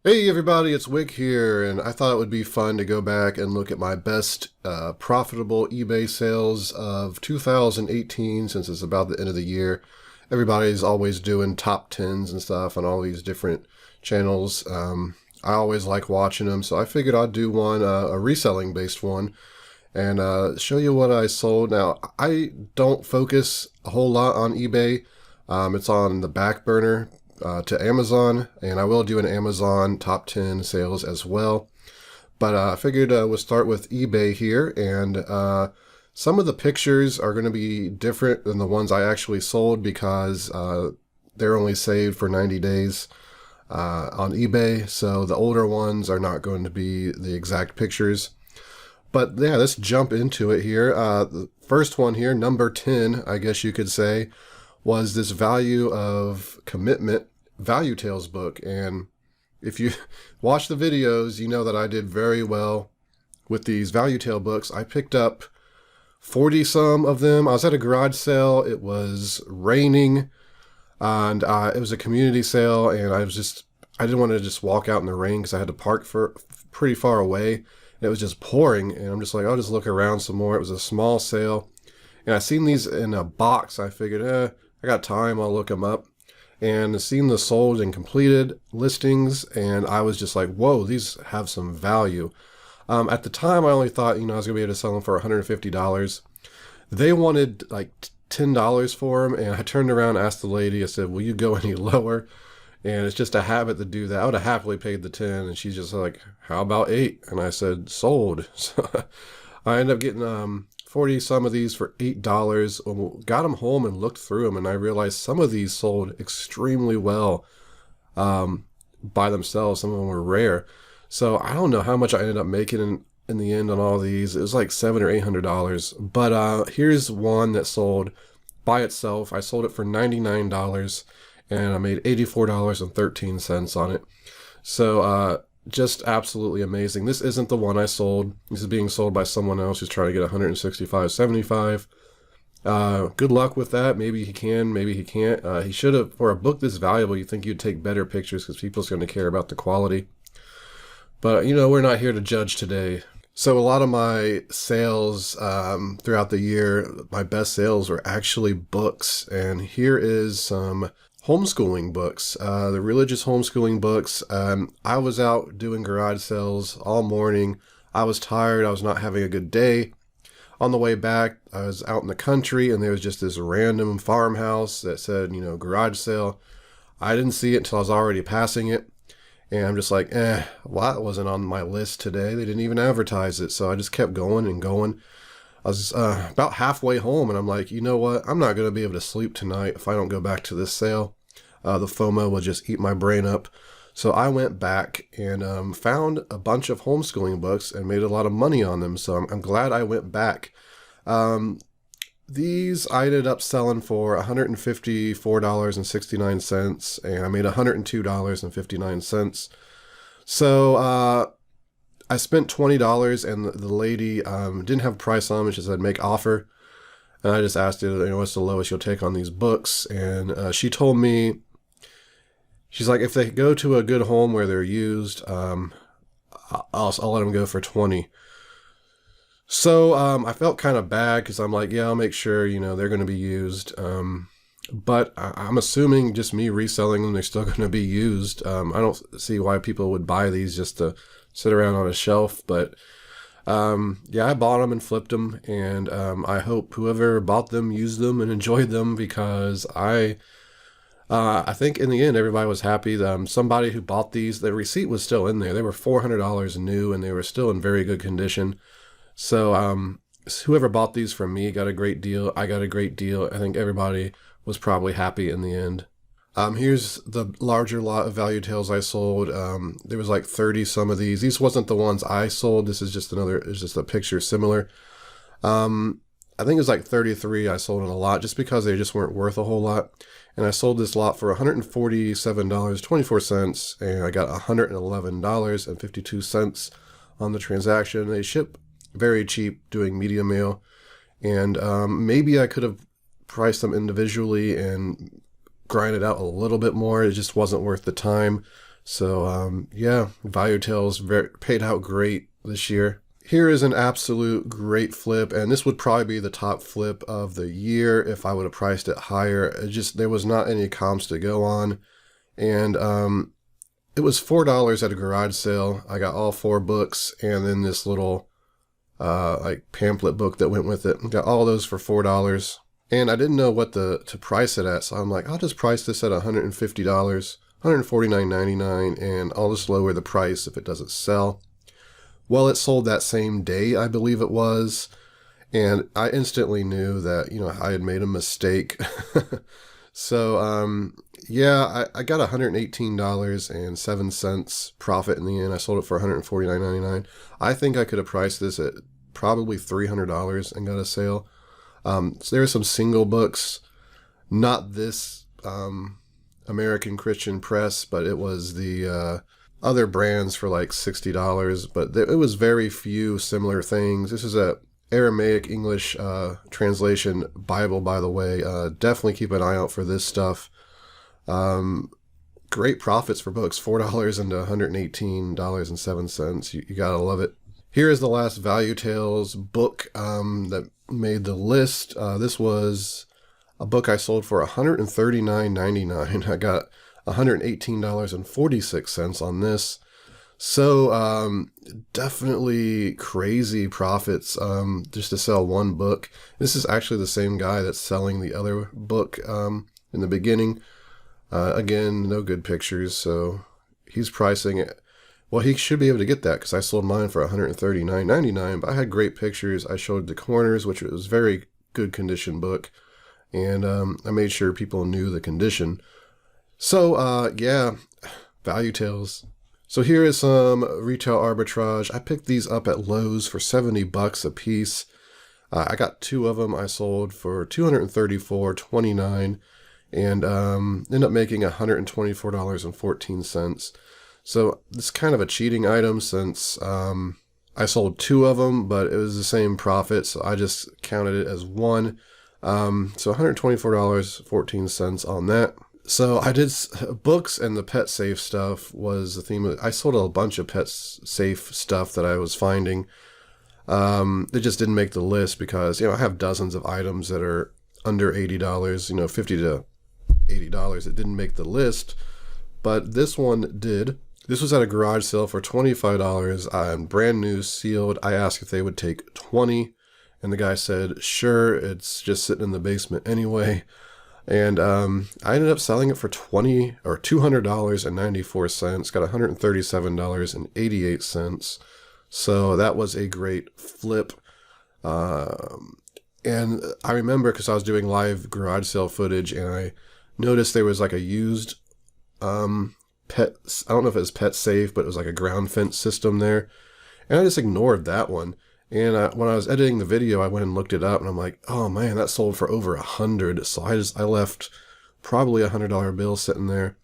Hey everybody, it's Wick here, and I thought it would be fun to go back and look at my best profitable eBay sales of 2018 since it's about the end of the year. Everybody's always doing top 10s and stuff on all these different channels. I always like watching them, so I figured I'd do one, a reselling based one, and show you what I sold. Now, I don't focus a whole lot on eBay. It's on the back burner to Amazon, and I will do an Amazon top 10 sales as well. But I figured we'll start with eBay here, and some of the pictures are going to be different than the ones I actually sold because they're only saved for 90 days on eBay, so the older ones are not going to be the exact pictures. But yeah, let's jump into it here. The first one here, number 10, I guess you could say, was this value of commitment value tales book. And if you watch the videos, you know that I did very well with these value tale books. I picked up 40 some of them. I was at a garage sale. It was raining, and it was a community sale, and I didn't want to just walk out in the rain because I had to park for pretty far away. And it was just pouring, and I'm just like, I'll just look around some more. It was a small sale, and I seen these in a box. I figured, I got time, I'll look them up. And seen the sold and completed listings, and I was just like, whoa, these have some value. At the time, I only thought, I was going to be able to sell them for $150. They wanted like $10 for them, and I turned around and asked the lady, I said, will you go any lower? And it's just a habit to do that. I would have happily paid the 10, and she's just like, how about 8? And I said, sold. So I ended up getting 40 some of these for $8. Got them home and looked through them, and I realized some of these sold extremely well by themselves. Some of them were rare. So I don't know how much I ended up making in the end on all these. It was like $700 or $800. But here's one that sold by itself. I sold it for $99, and I made $84.13 on it. So just absolutely amazing. This isn't the one I sold. This is being sold by someone else who's trying to get $165.75. Good luck with that. Maybe he can, maybe he can't. He should have, for a book this valuable, you think you'd take better pictures because people's going to care about the quality. But, we're not here to judge today. So a lot of my sales throughout the year, my best sales were actually books. And here is some homeschooling books, the religious homeschooling books. I was out doing garage sales all morning. I was tired. I was not having a good day. On the way back, I was out in the country, and there was just this random farmhouse that said, garage sale. I didn't see it until I was already passing it. And I'm just like, well, that wasn't on my list today. They didn't even advertise it. So I just kept going and going. I was about halfway home, and I'm like, you know what? I'm not going to be able to sleep tonight if I don't go back to this sale. The FOMO will just eat my brain up. So I went back and found a bunch of homeschooling books and made a lot of money on them. So I'm glad I went back. These I ended up selling for $154.69, and I made $102.59. So I spent $20, and the lady didn't have a price on it. She said, make offer. And I just asked her, what's the lowest you'll take on these books? And she told me, she's like, if they go to a good home where they're used, I'll let them go for 20. So I felt kind of bad because I'm like, yeah, I'll make sure, they're going to be used. But I'm assuming just me reselling them, they're still going to be used. I don't see why people would buy these just to sit around on a shelf. But yeah, I bought them and flipped them. And I hope whoever bought them used them and enjoyed them, because I think in the end, everybody was happy. Somebody who bought these, the receipt was still in there. They were $400 new, and they were still in very good condition. So whoever bought these from me got a great deal. I got a great deal. I think everybody was probably happy in the end. Here's the larger lot of value tales I sold. There was like 30 some of these. These wasn't the ones I sold. This is just it's just a picture similar. I think it was like 33 I sold in a lot just because they just weren't worth a whole lot. And I sold this lot for $147.24, and I got $111.52 on the transaction. They ship very cheap doing media mail. And maybe I could have priced them individually and grind it out a little bit more. It just wasn't worth the time So yeah, Value Tales paid out great this year. Here is an absolute great flip, and this would probably be the top flip of the year if I would have priced it higher. There was not any comps to go on, and it was $4 at a garage sale. I got all 4 books and then this little like pamphlet book that went with it. Got all those for $4, and I didn't know what to price it at, so I'm like, I'll just price this at $150, $149.99, and I'll just lower the price if it doesn't sell. Well, it sold that same day, I believe it was, and I instantly knew that, I had made a mistake. So, yeah, I got $118.07 profit in the end. I sold it for $149.99. I think I could have priced this at probably $300 and got a sale. So there are some single books, not this American Christian Press, but it was the other brands for like $60, but it was very few similar things. This is a Aramaic English translation Bible, by the way. Definitely keep an eye out for this stuff. Great profits for books, $4 into $118.07. You gotta love it. Here is the last Value Tales book that made the list. This was a book I sold for $139.99. I got $118.46 on this. So definitely crazy profits just to sell one book. This is actually the same guy that's selling the other book in the beginning. Again, no good pictures, so he's pricing it. Well, he should be able to get that because I sold mine for $139.99, but I had great pictures. I showed the corners, which was very good condition book, and I made sure people knew the condition. So, yeah, Value Tales. So here is some retail arbitrage. I picked these up at Lowe's for $70 a piece. I got 2 of them. I sold for $234.29 and ended up making $124.14. So this is kind of a cheating item since I sold 2 of them, but it was the same profit, so I just counted it as one. So $124.14 on that. So I did books, and the pet safe stuff was the theme. I sold a bunch of pet safe stuff that I was finding. It just didn't make the list because, I have dozens of items that are under $80, $50 to $80. It didn't make the list, but this one did. This was at a garage sale for $25, brand new, sealed. I asked if they would take 20, and the guy said, sure, it's just sitting in the basement anyway. And I ended up selling it for $200.94. Got $137.88. So that was a great flip. And I remember because I was doing live garage sale footage, and I noticed there was like a used pet. I don't know if it was pet safe, but it was like a ground fence system there. And I just ignored that one. And when I was editing the video, I went and looked it up, and I'm like, oh man, that sold for over $100. So I left probably $100 bill sitting there.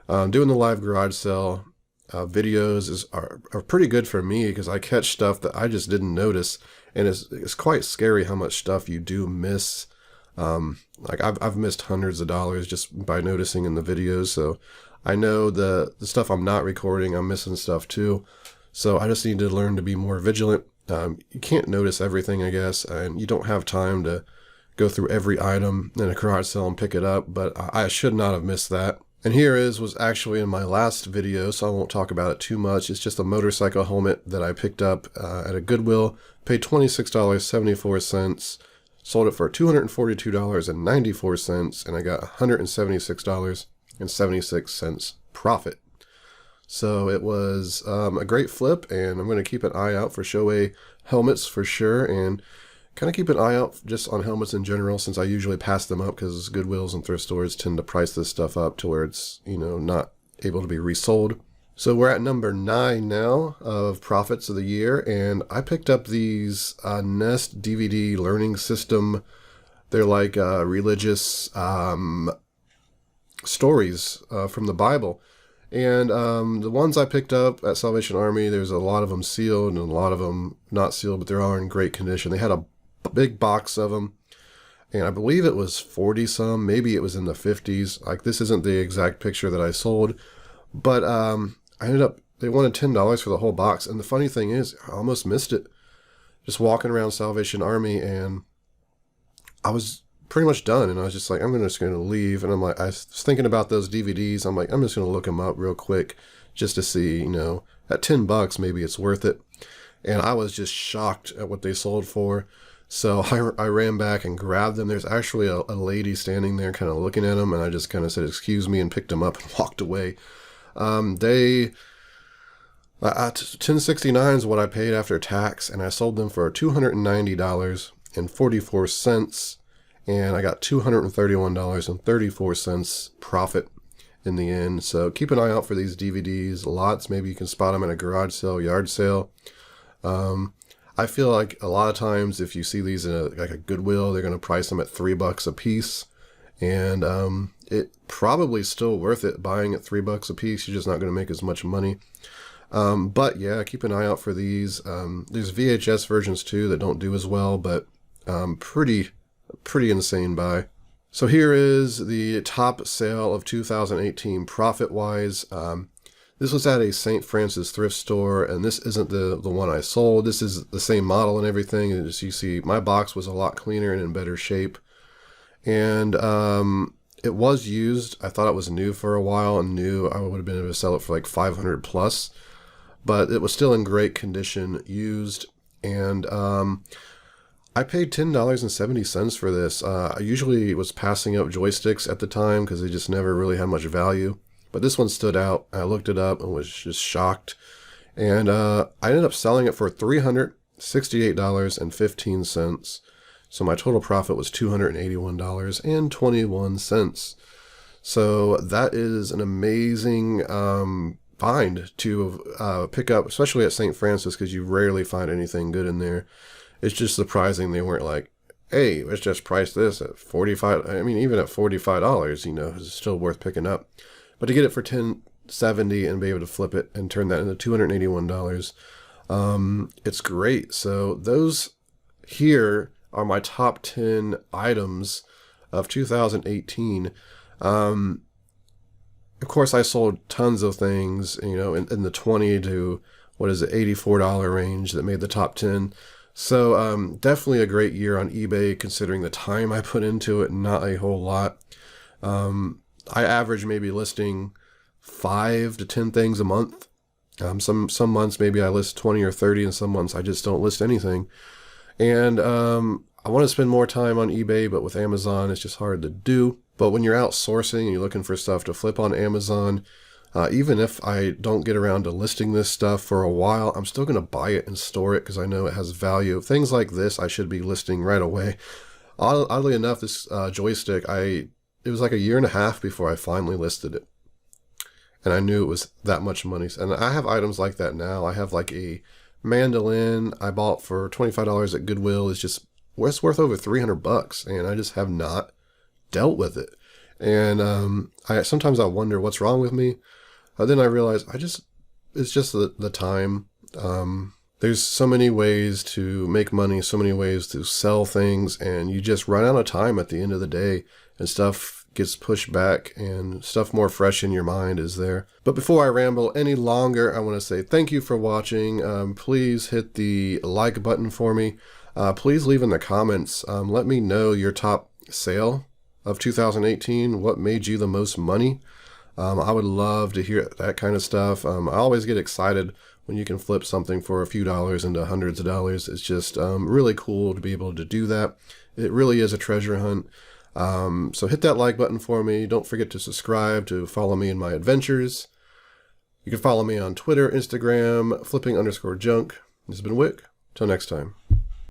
Doing the live garage sale videos are pretty good for me because I catch stuff that I just didn't notice, and it's quite scary how much stuff you do miss. Like I've missed hundreds of dollars just by noticing in the videos. So I know the stuff I'm not recording, I'm missing stuff too. So I just need to learn to be more vigilant. You can't notice everything, I guess, and you don't have time to go through every item in a garage sale and pick it up, but I should not have missed that. And here was actually in my last video, so I won't talk about it too much. It's just a motorcycle helmet that I picked up at a Goodwill, paid $26.74, sold it for $242.94, and I got $176.76 profit. So it was a great flip, and I'm going to keep an eye out for Shoei helmets for sure, and kind of keep an eye out just on helmets in general, since I usually pass them up because Goodwills and thrift stores tend to price this stuff up to where it's, not able to be resold. So we're at number 9 now of profits of the year, and I picked up these Nest DVD learning system. They're like religious stories from the Bible. And the ones I picked up at Salvation Army, there's a lot of them sealed and a lot of them not sealed, but they're all in great condition. They had a big box of them, and I believe it was 40 some, maybe it was in the 50s. Like, this isn't the exact picture that I sold, But I ended up, they wanted $10 for the whole box. And the funny thing is, I almost missed it. Just walking around Salvation Army, and I was pretty much done. And I was just like, I'm just going to leave. And I'm like, I was thinking about those DVDs. I'm like, I'm just going to look them up real quick just to see, you know, at $10, maybe it's worth it. And I was just shocked at what they sold for. So I ran back and grabbed them. There's actually a lady standing there kind of looking at them. And I just kind of said, excuse me, and picked them up and walked away. They... $10.69 is what I paid after tax, and I sold them for $290.44, and I got $231.34 profit in the end. So keep an eye out for these DVDs. Lots, maybe you can spot them at a garage sale, yard sale. I feel like a lot of times if you see these in like a Goodwill, they're going to price them at $3 a piece, and it probably still worth it buying at $3 a piece. You're just not going to make as much money. But yeah, keep an eye out for these. There's VHS versions too that don't do as well, but pretty insane buy. So here is the top sale of 2018 profit-wise. This was at a St. Francis thrift store, and this isn't the one I sold. This is the same model and everything. As you see, my box was a lot cleaner and in better shape. And it was used. I thought it was new for a while and knew I would have been able to sell it for like 500 plus. But it was still in great condition, used, and I paid $10.70 for this. I usually was passing up joysticks at the time because they just never really had much value. But this one stood out. I looked it up and was just shocked. And I ended up selling it for $368.15. So my total profit was $281.21. So that is an amazing find to pick up, especially at St. Francis, because you rarely find anything good in there. It's just surprising they weren't like, hey, let's just price this at $45. I mean, even at $45, you know, it's still worth picking up. But to get it for $10.70 and be able to flip it and turn that into $281, it's great. So those here are my top 10 items of 2018. Of course, I sold tons of things, you know, in the $20 to, $84 range that made the top 10. So definitely a great year on eBay considering the time I put into it, not a whole lot. I average maybe listing 5 to 10 things a month. Some months maybe I list 20 or 30, and some months I just don't list anything. And I want to spend more time on eBay, but with Amazon, it's just hard to do. But when you're outsourcing and you're looking for stuff to flip on Amazon, even if I don't get around to listing this stuff for a while, I'm still going to buy it and store it because I know it has value. Things like this, I should be listing right away. Oddly enough, this joystick, it was like a year and a half before I finally listed it. And I knew it was that much money. And I have items like that now. I have like a mandolin I bought for $25 at Goodwill. It's worth over $300, and I just have not dealt with it. And sometimes I wonder what's wrong with me. Then I realize it's just the time. There's so many ways to make money, so many ways to sell things, and you just run out of time at the end of the day, and stuff gets pushed back and stuff more fresh in your mind is there. But before I ramble any longer, I want to say thank you for watching. Please hit the like button for me. Please leave in the comments. Let me know your top sale of 2018. What made you the most money? I would love to hear that kind of stuff. I always get excited when you can flip something for a few dollars into hundreds of dollars. It's just really cool to be able to do that. It really is a treasure hunt. So hit that like button for me. Don't forget to subscribe to follow me in my adventures. You can follow me on Twitter, Instagram, flipping_junk. This has been Wick. Till next time.